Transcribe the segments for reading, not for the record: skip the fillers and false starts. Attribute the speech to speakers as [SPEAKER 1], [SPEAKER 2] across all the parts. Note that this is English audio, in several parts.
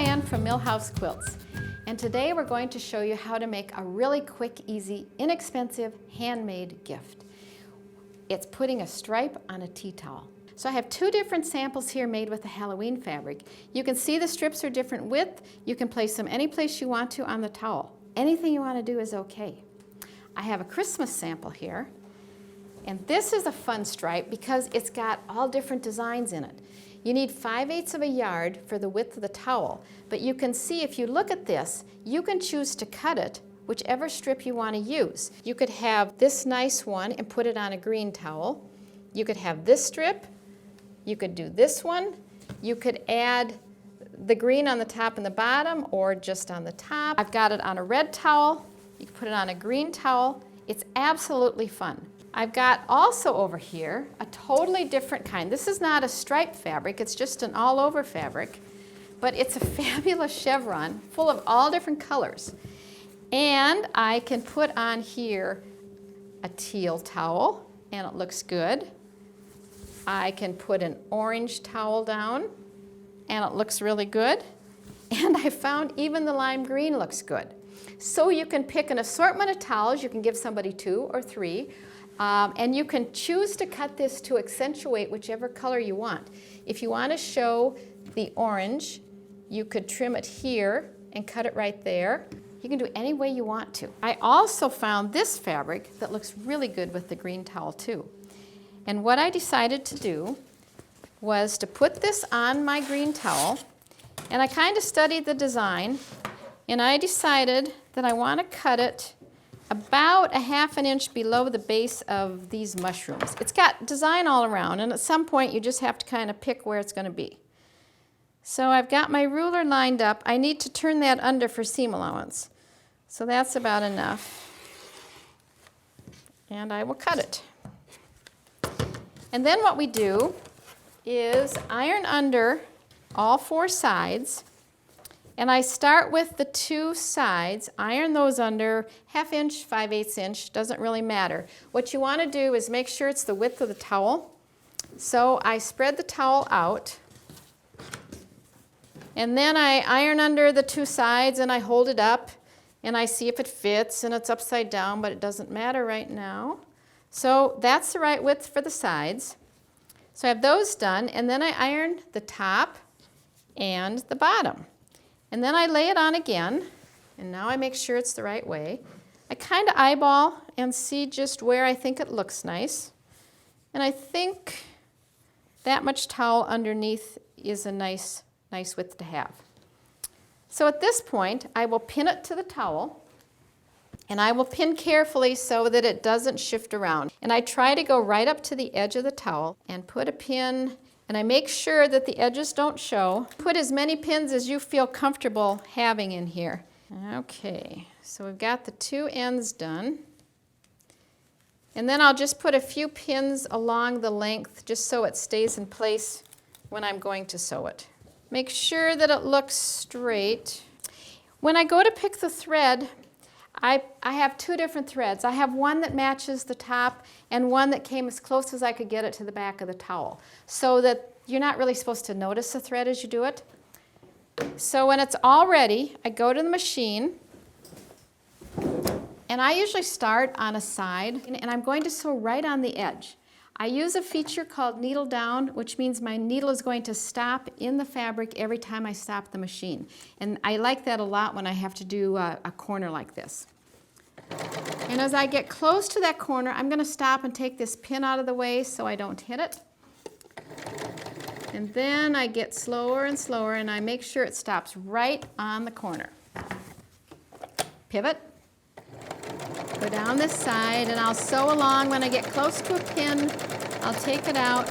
[SPEAKER 1] Diane from Millhouse Quilts, and today we're going to show you how to make a really quick, easy, inexpensive handmade gift. It's putting a stripe on a tea towel. So I have two different samples here made with the Halloween fabric. You can see the strips are different width. You can place them any place you want to on the towel. Anything you want to do is okay. I have a Christmas sample here, and this is a fun stripe because it's got all different designs in it. You need 5/8 of a yard for the width of the towel, but you can see if you look at this, you can choose to cut it whichever strip you want to use. You could have this nice one and put it on a green towel. You could have this strip. You could do this one. You could add the green on the top and the bottom or just on the top. I've got it on a red towel. You can put it on a green towel. It's absolutely fun. I've got also over here a totally different kind. This is not a striped fabric, it's just an all-over fabric, but it's a fabulous chevron full of all different colors. And I can put on here a teal towel, and it looks good. I can put an orange towel down, and it looks really good. And I found even the lime green looks good. So you can pick an assortment of towels. You can give somebody 2 or 3. And you can choose to cut this to accentuate whichever color you want. If you want to show the orange, you could trim it here and cut it right there. You can do it any way you want to. I also found this fabric that looks really good with the green towel too. And what I decided to do was to put this on my green towel, and I kind of studied the design, and I decided that I want to cut it about 1/2 inch below the base of these mushrooms. It's got design all around, and at some point you just have to kind of pick where it's going to be. So I've got my ruler lined up. I need to turn that under for seam allowance. So that's about enough. And I will cut it. And then what we do is iron under all 4 sides. And I start with the 2 sides, iron those under 1/2 inch, 5/8 inch, doesn't really matter. What you want to do is make sure it's the width of the towel. So I spread the towel out, and then I iron under the 2 sides and I hold it up and I see if it fits, and it's upside down, but it doesn't matter right now. So that's the right width for the sides. So I have those done, and then I iron the top and the bottom. And then I lay it on again, and now I make sure it's the right way. I kind of eyeball and see just where I think it looks nice. And I think that much towel underneath is a nice width to have. So at this point, I will pin it to the towel, and I will pin carefully so that it doesn't shift around. And I try to go right up to the edge of the towel and put a pin, and I make sure that the edges don't show. Put as many pins as you feel comfortable having in here. Okay, so we've got the 2 ends done. And then I'll just put a few pins along the length just so it stays in place when I'm going to sew it. Make sure that it looks straight. When I go to pick the thread, I have 2 different threads. I have one that matches the top and one that came as close as I could get it to the back of the towel, so that you're not really supposed to notice the thread as you do it. So when it's all ready, I go to the machine, and I usually start on a side, and I'm going to sew right on the edge. I use a feature called needle down, which means my needle is going to stop in the fabric every time I stop the machine. And I like that a lot when I have to do a corner like this. And as I get close to that corner, I'm going to stop and take this pin out of the way so I don't hit it. And then I get slower and slower, and I make sure it stops right on the corner. Pivot. Go down this side, and I'll sew along. When I get close to a pin, I'll take it out.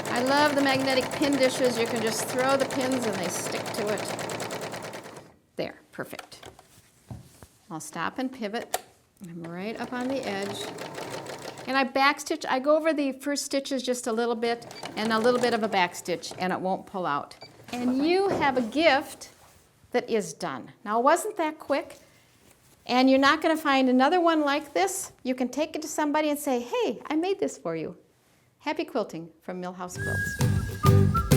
[SPEAKER 1] I love the magnetic pin dishes. You can just throw the pins and they stick to it. There, perfect. I'll stop and pivot. I'm right up on the edge. And I backstitch. I go over the first stitches just a little bit and a little bit of a backstitch, and it won't pull out. And you have a gift that is done. Now, it wasn't that quick. And you're not going to find another one like this. You can take it to somebody and say, hey, I made this for you. Happy quilting from Millhouse Quilts.